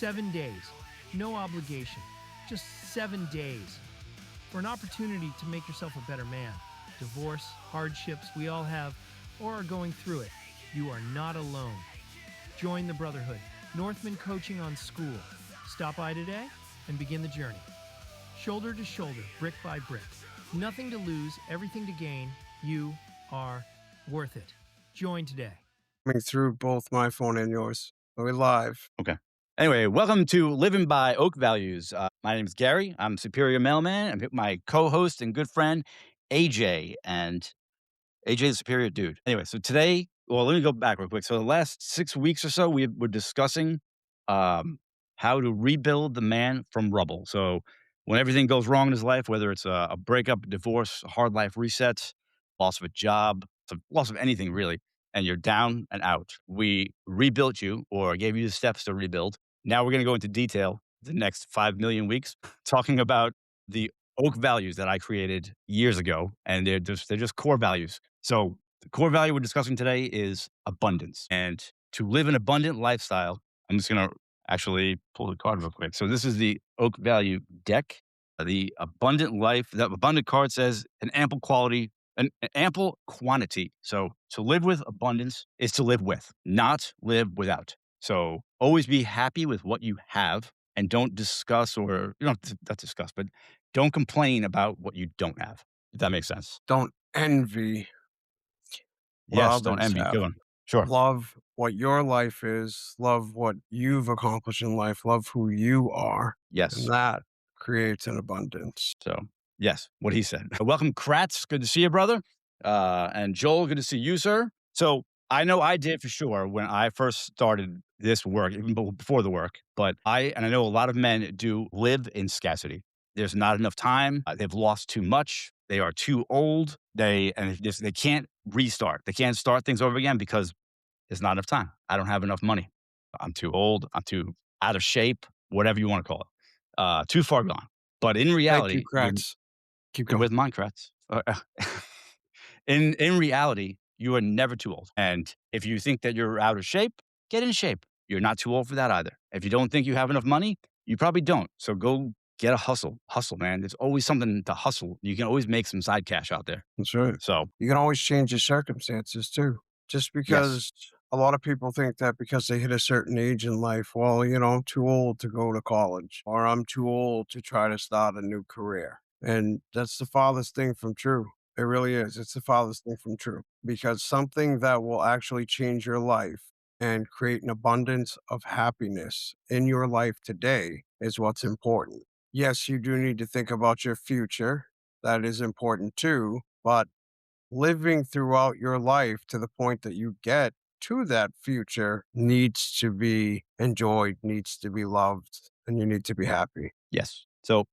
7 days, no obligation, just 7 days for an opportunity to make yourself a better man. Divorce, hardships, we all have or are going through it. You are not alone. Join the Brotherhood. Northman Coaching on School. Stop by today and begin the journey. Shoulder to shoulder, brick by brick. Nothing to lose, everything to gain. You are worth it. Join today. Coming through both my phone and yours. We're live. Okay. Anyway, welcome to Living by Oak Values. My name is Gary. I'm Superior Mailman. I'm with my co-host and good friend, AJ. And AJ is a superior dude. Anyway, so today, well, let me go back real quick. So the last 6 weeks or so, we were discussing how to rebuild the man from rubble. So when everything goes wrong in his life, whether it's a breakup, a divorce, a hard life reset, loss of a job, loss of anything really, and you're down and out, we rebuilt you or gave you the steps to rebuild. Now we're going to go into detail the next 5 million weeks talking about the oak values that I created years ago, and they're just core values. So the core value we're discussing today is abundance. And to live an abundant lifestyle, I'm just going to actually pull the card real quick. So this is the oak value deck. The abundant card says an ample quality, an ample quantity. So to live with abundance is to live with, not live without. So always be happy with what you have and don't discuss or, not discuss, but don't complain about what you don't have. If that makes sense. Don't envy. Yes, don't envy. Good one. Sure. Love what your life is. Love what you've accomplished in life. Love who you are. Yes. And that creates an abundance. So, yes, what he said. Welcome, Kratz. Good to see you, brother. And Joel, good to see you, sir. So I know I did for sure when I first started this work, even before the work, but I know a lot of men do live in scarcity. There's not enough time. They've lost too much. They are too old. They can't restart. They can't start things over again because there's not enough time. I don't have enough money. I'm too old. I'm too out of shape, whatever you want to call it. Too far gone. But in reality, Thank you, Kratz. Keep going. with mine, Kratz. In reality, you are never too old. And if you think that you're out of shape, get in shape. You're not too old for that either. If you don't think you have enough money, you probably don't. So go get a hustle. Hustle, man. There's always something to hustle. You can always make some side cash out there. That's right. So you can always change your circumstances too. Just because a lot of people think that because they hit a certain age in life, well, I'm too old to go to college or I'm too old to try to start a new career. And that's the farthest thing from true. It really is. It's the farthest thing from true because something that will actually change your life and create an abundance of happiness in your life today is what's important. Yes, you do need to think about your future. That is important too. But living throughout your life to the point that you get to that future needs to be enjoyed, needs to be loved, and you need to be happy. yes. So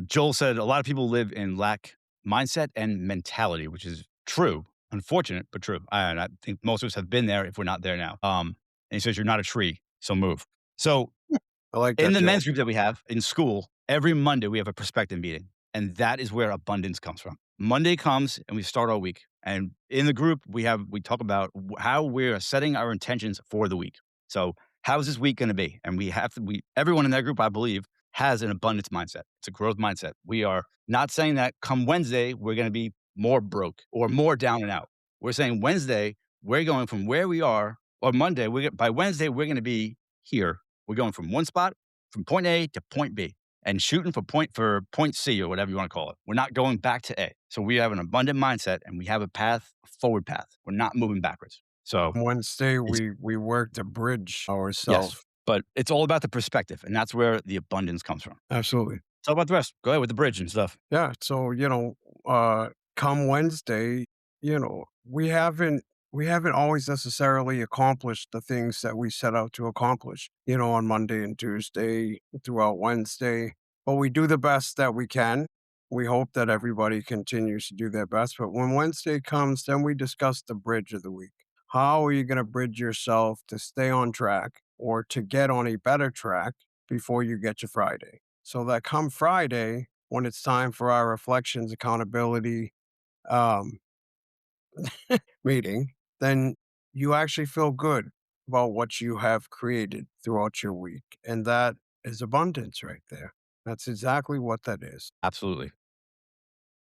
Joel said a lot of people live in lack mindset and mentality, which is true. Unfortunate, but true. And I think most of us have been there if we're not there now. And he says, you're not a tree, so move. So I like that. in the Joel. men's group that we have in school, every Monday we have a perspective meeting. And that is where abundance comes from. Monday comes and we start our week. And in the group, we talk about how we're setting our intentions for the week. So how is this week going to be? And everyone in that group, I believe, has an abundance mindset. It's a growth mindset. We are not saying that come Wednesday, we're going to be more broke or more down and out. We're saying Wednesday, we're going from where we are, or Monday, by Wednesday, we're going to be here. We're going from one spot, from point A to point B, and shooting for point C or whatever you want to call it. We're not going back to A. So we have an abundant mindset and we have a forward path. We're not moving backwards. So Wednesday, we work to bridge ourselves. yes, but it's all about the perspective, and that's where the abundance comes from. Absolutely. Talk about the rest. Go ahead with the bridge and stuff. Yeah. So, come Wednesday, we haven't always necessarily accomplished the things that we set out to accomplish, on Monday and Tuesday throughout Wednesday, but we do the best that we can. We hope that everybody continues to do their best. But when Wednesday comes, then we discuss the bridge of the week. How are you going to bridge yourself to stay on track or to get on a better track before you get to Friday? So that come Friday, when it's time for our reflections, accountability meeting, then you actually feel good about what you have created throughout your week. And that is abundance right there. That's exactly what that is. Absolutely.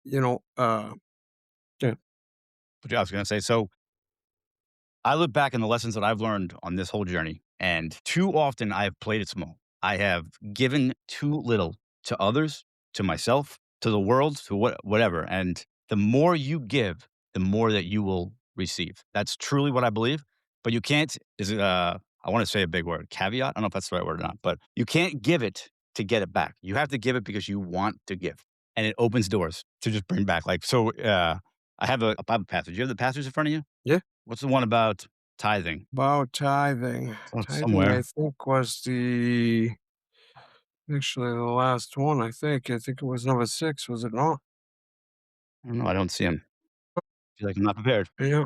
You know, yeah, But yeah, I was going to say, so I look back on the lessons that I've learned on this whole journey, and too often I have played it small. I have given too little to others, to myself, to the world, to whatever. And the more you give, the more that you will receive. That's truly what I believe. But you can't, I want to say a big word, caveat. I don't know if that's the right word or not, but you can't give it to get it back. You have to give it because you want to give. And it opens doors to just bring back. I have a Bible passage. You have the passage in front of you? yeah. What's the one about tithing? About tithing. Tithing, I Somewhere. think, was actually the last one. I think it was number 6, was it not? I don't know, I don't see him. Feel like I'm not prepared. Yeah.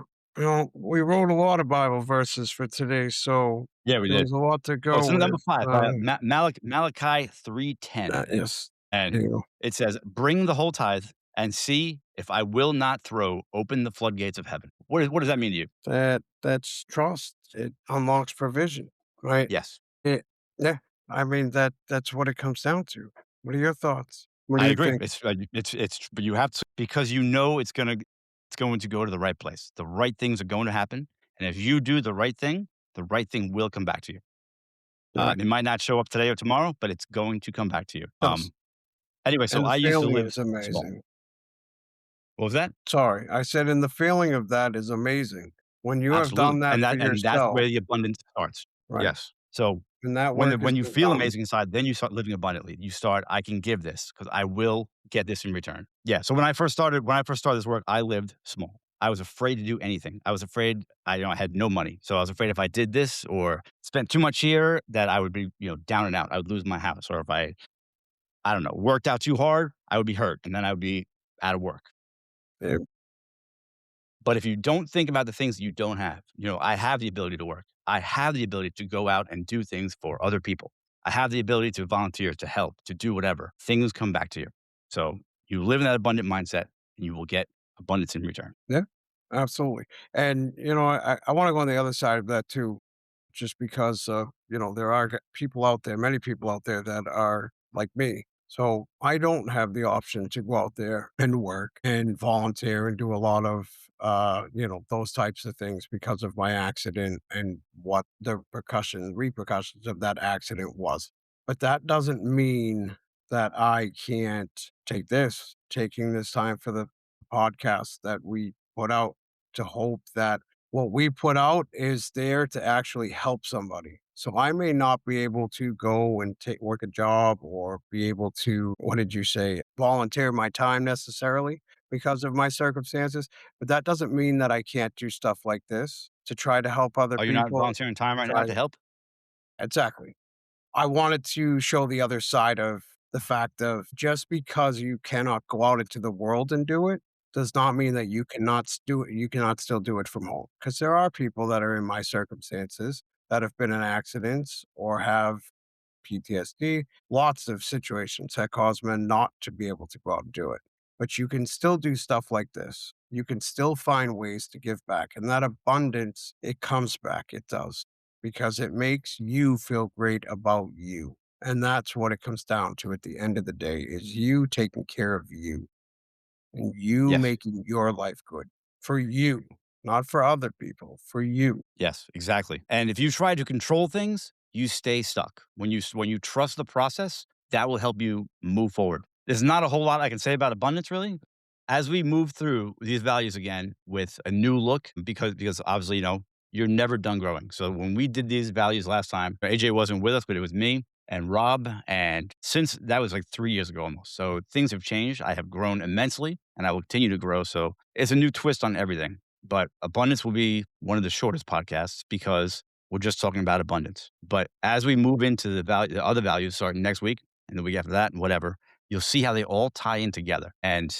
We wrote a lot of Bible verses for today, so Yeah, we there did. was a lot to Oh, go it's in number with. 5, Malachi 3:10, Yes. and There you go. it says, "Bring the whole tithe and see if I will not throw open the floodgates of heaven." What does that mean to you? That's trust. It unlocks provision, right? Yes, It, yeah. I mean that's what it comes down to. What are your thoughts? What do I you agree. think? It's but you have to, because you know it's going to go to the right place. The right things are going to happen, and if you do the right thing will come back to you. Right. It might not show up today or tomorrow, but it's going to come back to you. Does. Anyway, so And the I used to feeling live is small. amazing. What was that? Sorry. I said and the feeling of that is amazing. When you have done Absolutely, that for and that's yourself, where the abundance starts. right? Yes. So And that when work has you been feel done. amazing inside, then you start living abundantly. You start, "I can give this because I will get this in return." Yeah, so when I first started this work, I lived small. I was afraid to do anything. I was afraid, I had no money. So I was afraid if I did this or spent too much here that I would be, down and out. I would lose my house, or if I don't know, worked out too hard, I would be hurt, and then I would be out of work. Yeah. But if you don't think about the things that you don't have, I have the ability to work. I have the ability to go out and do things for other people. I have the ability to volunteer, to help, to do whatever. Things come back to you. So you live in that abundant mindset and you will get abundance in return. Yeah. Absolutely. And I want to go on the other side of that too, just because there are people out there, many people out there that are like me. So I don't have the option to go out there and work and volunteer and do a lot of those types of things because of my accident and what the repercussions of that accident was. But that doesn't mean that I can't taking this time for the podcast that we put out, to hope that what we put out is there to actually help somebody. So I may not be able to go and work a job or be able to, what did you say, volunteer my time necessarily because of my circumstances, but that doesn't mean that I can't do stuff like this to try to help other Are you not people. volunteering time right now Try to help? exactly. I wanted to show the other side of the fact of just because you cannot go out into the world and do it does not mean that you cannot still do it from home. Because there are people that are in my circumstances that have been in accidents or have PTSD, lots of situations that cause men not to be able to go out and do it. But you can still do stuff like this. You can still find ways to give back. And that abundance, it comes back. It does. Because it makes you feel great about you. And that's what it comes down to at the end of the day is you taking care of you and you Yes. making your life good for you, not for other people, for you. Yes, exactly. And if you try to control things, you stay stuck. When you trust the process, that will help you move forward. There's not a whole lot I can say about abundance, really. As we move through these values again with a new look, because obviously, you're never done growing. So when we did these values last time, AJ wasn't with us, but it was me and Rob. And since that was like 3 years ago almost. So things have changed. I have grown immensely and I will continue to grow. So it's a new twist on everything. But abundance will be one of the shortest podcasts because we're just talking about abundance. But as we move into the other values starting next week and the week after that and whatever, you'll see how they all tie in together. And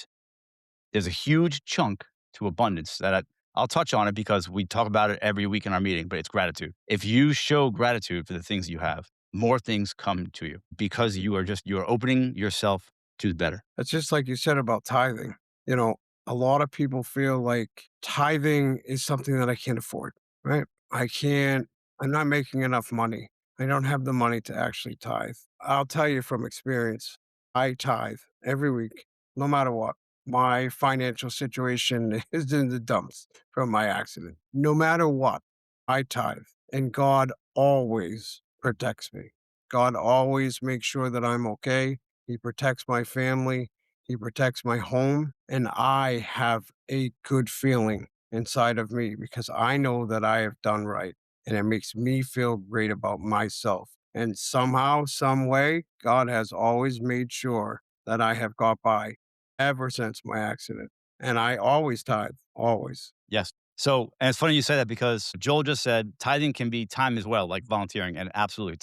there's a huge chunk to abundance that I'll touch on it because we talk about it every week in our meeting, but it's gratitude. If you show gratitude for the things you have, more things come to you because you're opening yourself to better. It's just like you said about tithing. You know, a lot of people feel like tithing is something that I can't afford, right? I can't I'm not making enough money. I don't have the money to actually tithe. I'll tell you from experience, I tithe every week, no matter what. My financial situation is in the dumps from my accident. No matter what, I tithe. And God always protects me. God always makes sure that I'm okay. He protects my family. He protects my home. And I have a good feeling inside of me because I know that I have done right and it makes me feel great about myself. And somehow, some way, God has always made sure that I have got by ever since my accident. And I always tithe, always. Yes. So, and it's funny you say that because Joel just said tithing can be time as well, like volunteering, and absolutely,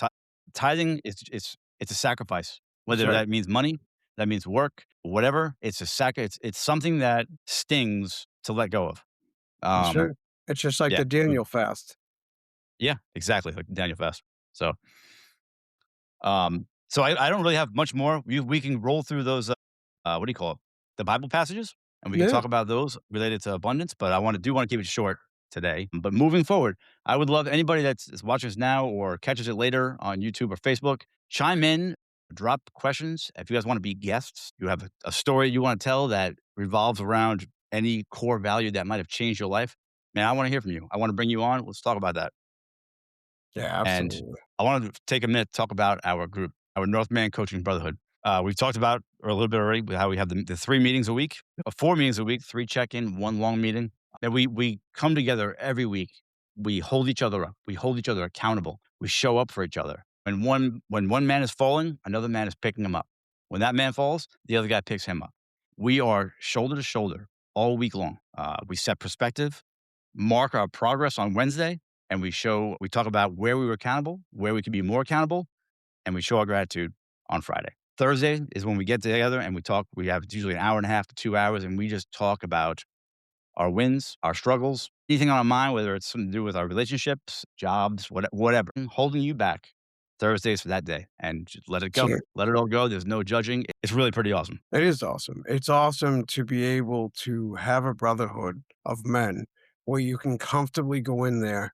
tithing is it's a sacrifice. That's Whether right. that means money, that means work, whatever. It's a it's something that stings to let go of. That's Um, right. It's just like yeah, the Daniel fast. yeah, exactly, like Daniel Fast. So, so I don't really have much more. We can roll through those. What do you call it? The Bible passages, and we can Yeah. talk about those related to abundance. But I want to keep it short today. But moving forward, I would love anybody is watching us now or catches it later on YouTube or Facebook, chime in, drop questions. If you guys want to be guests, you have a story you want to tell that revolves around any core value that might have changed your life. Man, I want to hear from you. I want to bring you on. Let's talk about that. Yeah, And absolutely. I wanted to take a minute to talk about our group, our Northman Coaching Brotherhood. We've talked about a little bit already with how we have the 3 meetings a week, 4 meetings a week, 3 check-in, 1 long meeting. And we come together every week. We hold each other up. We hold each other accountable. We show up for each other. When one man is falling, another man is picking him up. When that man falls, the other guy picks him up. We are shoulder to shoulder all week long. We set perspective, mark our progress on Wednesday, and we talk about where we were accountable, where we could be more accountable, and we show our gratitude on Friday. Thursday is when we get together and we talk. We have usually an hour and a half to 2 hours, and we just talk about our wins, our struggles, anything on our mind, whether it's something to do with our relationships, jobs, whatever, holding you back. Thursdays for that day, and just let it go. See, Let it all go. There's no judging. It's really pretty awesome. it is awesome. It's awesome to be able to have a brotherhood of men where you can comfortably go in there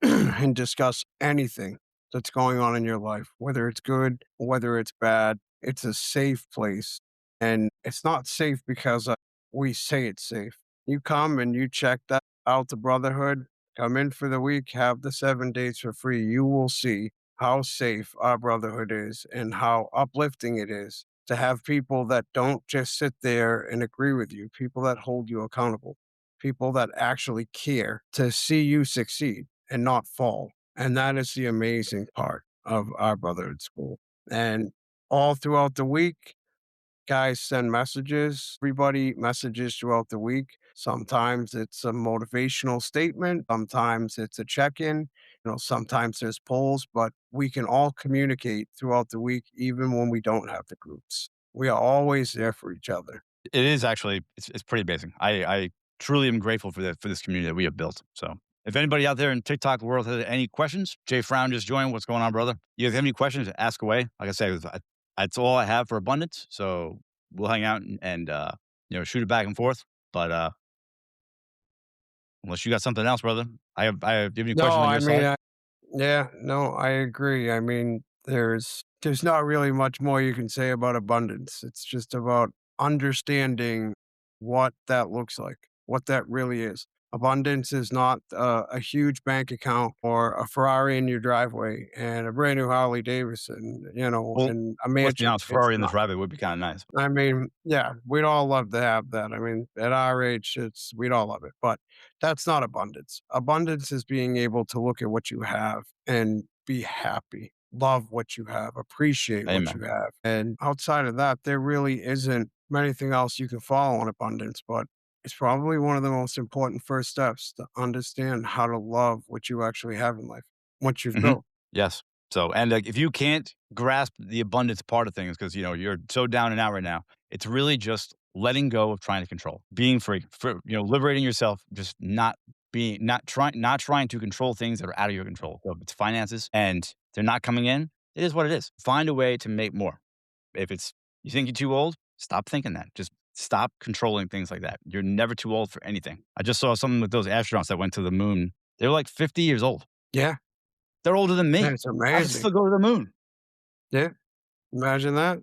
and discuss anything that's going on in your life, whether it's good, whether it's bad. It's a safe place. And it's not safe because we say it's safe. You come and you check that out, the brotherhood, come in for the week, have the 7 days for free. You will see how safe our brotherhood is and how uplifting it is to have people that don't just sit there and agree with you, people that hold you accountable, people that actually care to see you succeed and not fall. And that is the amazing part of our brotherhood school. And all throughout the week, guys send messages, everybody messages throughout the week. Sometimes it's a motivational statement, sometimes it's a check-in, sometimes there's polls, but we can all communicate throughout the week even when we don't have the groups. We are always there for each other. It is actually it's pretty amazing. I truly am grateful for this community that we have built. So if anybody out there in TikTok world has any questions, Jay Frown just joined. What's going on, brother? You guys have any questions? Ask away. Like I say, that's all I have for abundance. So we'll hang out and shoot it back and forth. But unless you got something else, brother, do you have any No, questions on I your mean, side? yeah, no, I agree. I mean, there's not really much more you can say about abundance. It's just about understanding what that looks like, what that really is. Abundance is not a huge bank account or a Ferrari in your driveway and a brand new Harley Davidson, Well, and a let's be mansion. honest. It's Ferrari in the not. driveway would be kind of nice. I mean, yeah, we'd all love to have that. I mean, at our age, we'd all love it, but that's not abundance. Abundance is being able to look at what you have and be happy, love what you have, appreciate what you Amen. have. And outside of that, there really isn't anything else you can follow on abundance, but it's probably one of the most important first steps to understand how to love what you actually have in life, what you've Mhm. built. Yes. So, and like, if you can't grasp the abundance part of things, because you're so down and out right now, it's really just letting go of trying to control, being free, for liberating yourself, just not trying to control things that are out of your control. So if it's finances and they're not coming in, it is what it is. Find a way to make more. If it's you think you're too old, stop thinking that. Just stop controlling things like that. You're never too old for anything. I just saw something with those astronauts that went to the moon. They were like 50 years old. Yeah. They're older than me. It's I could still amazing. go to the moon. Yeah, imagine that.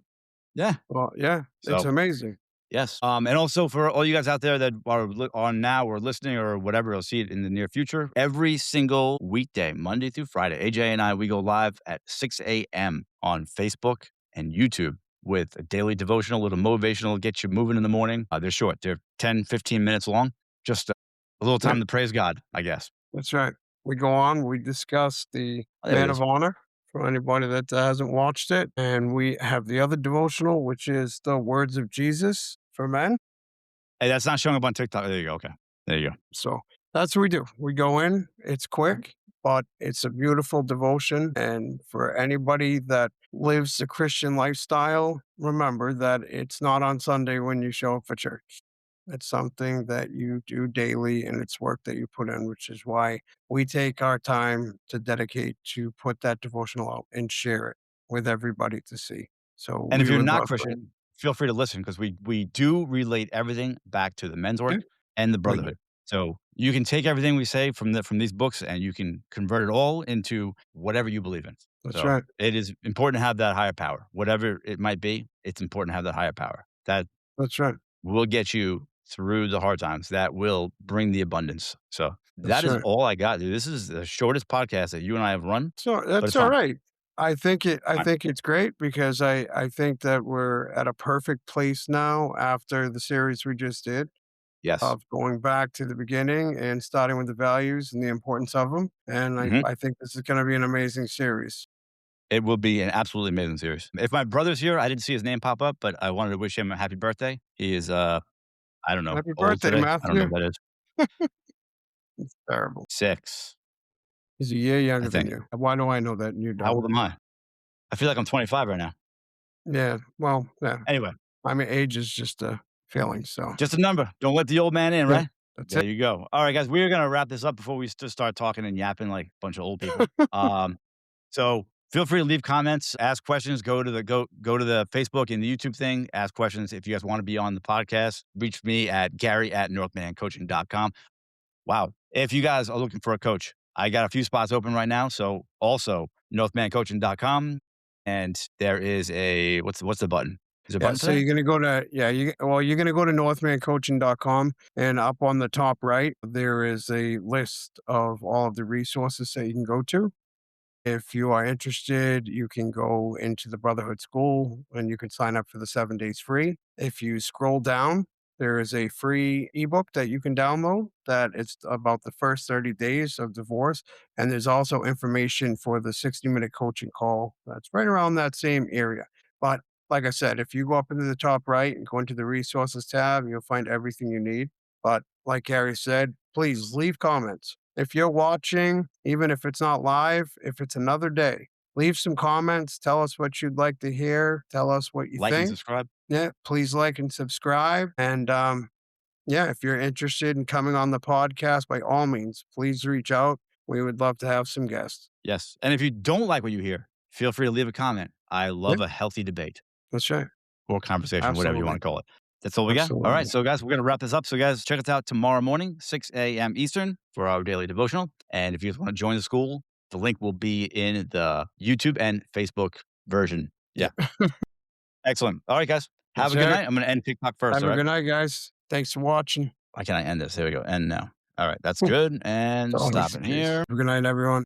Yeah. Well, yeah, it's So amazing. yes. And also for all you guys out there that are on now or listening or whatever, you'll see it in the near future. Every single weekday, Monday through Friday, AJ and I, we go live at 6 a.m. on Facebook and YouTube with a daily devotional, a little motivational, get you moving in the morning. They're short. They're 10, 15 minutes long. Just a little Yeah, time to praise God, I guess. that's right. We go on, we discuss the Oh, there it Man is. of Honor for anybody that hasn't watched it. And we have the other devotional, which is the Words of Jesus for Men. Hey, that's not showing up on TikTok. There you go. Okay. There you go. So that's what we do. We go in, it's quick, but it's a beautiful devotion. And for anybody that lives the Christian lifestyle, remember that it's not on Sunday when you show up for church. It's something that you do daily and it's work that you put in, which is why we take our time to dedicate to put that devotional out and share it with everybody to see. So And if we you're would not love for you. Christian, feel free to listen because we do relate everything back to the men's Yeah, work and the we do. brotherhood. So you can take everything we say from these books and you can convert it all into whatever you believe in. That's So right. it is important to have that higher power, whatever it might be. It's important to have that higher power that That's right. will get you through the hard times. That will bring the abundance. So that That's is right. all I got, dude. This is the shortest podcast that you and I have run, So but that's it's all fine. right. I Fine. think it's great because I think that we're at a perfect place now after the series we just did Yes. of going back to the beginning and starting with the values and the importance of them. And Mhm. I think this is going to be an amazing series. It will be an absolutely amazing series. If my brother's here, I didn't see his name pop up, but I wanted to wish him a happy birthday. He is, I don't know, Happy old birthday, today. I don't know Matthew. what that is. It's terrible. 6, He's a year I younger than think. you. Why do I know that and you How don't? old am I? I feel like I'm 25 right now. Yeah. Well, yeah. Anyway, I mean, age is just a feeling. So, just a number. Don't let the old man in, yeah, right? that's There it. you go. All right, guys, we're gonna wrap this up before we just start talking and yapping like a bunch of old people. So feel free to leave comments, ask questions, go to the Facebook and the YouTube thing, ask questions. If you guys want to be on the podcast, reach me at Gary@northmancoaching.com. Wow. If you guys are looking for a coach, I got a few spots open right now. So also northmancoaching.com. And there is what's the button? Is there a Yeah, button for so that? you're gonna go to you're gonna go to northmancoaching.com and up on the top right, there is a list of all of the resources that you can go to. If you are interested, you can go into the Brotherhood School and you can sign up for the 7 days free. If you scroll down, there is a free ebook that you can download that it's about the first 30 days of divorce. And there's also information for the 60-minute coaching call that's right around that same area. But like I said, if you go up into the top right and go into the resources tab, you'll find everything you need. But like Gary said, please leave comments. If you're watching, even if it's not live, if it's another day, leave some comments. Tell us what you'd like to hear. Tell us what you Like and think. subscribe. Yeah, please like and subscribe. And yeah, if you're interested in coming on the podcast, by all means, please reach out. We would love to have some guests. Yes. And if you don't like what you hear, feel free to leave a comment. I Yeah, love a healthy debate that's right. or conversation, whatever you want Absolutely. to call it. That's all we got. All right. Absolutely. So, guys, we're going to wrap this up. So, guys, check us out tomorrow morning, 6 a.m. Eastern for our daily devotional. And if you want to join the school, the link will be in the YouTube and Facebook version. Yeah. Excellent. All right, guys. Have That's a good it. night. I'm going to end TikTok first. Have All a right. good night, guys. Thanks for watching. Why can't I end this? There we go. End now. All right. That's good. And It's always stop the it case. here. Have a good night, everyone.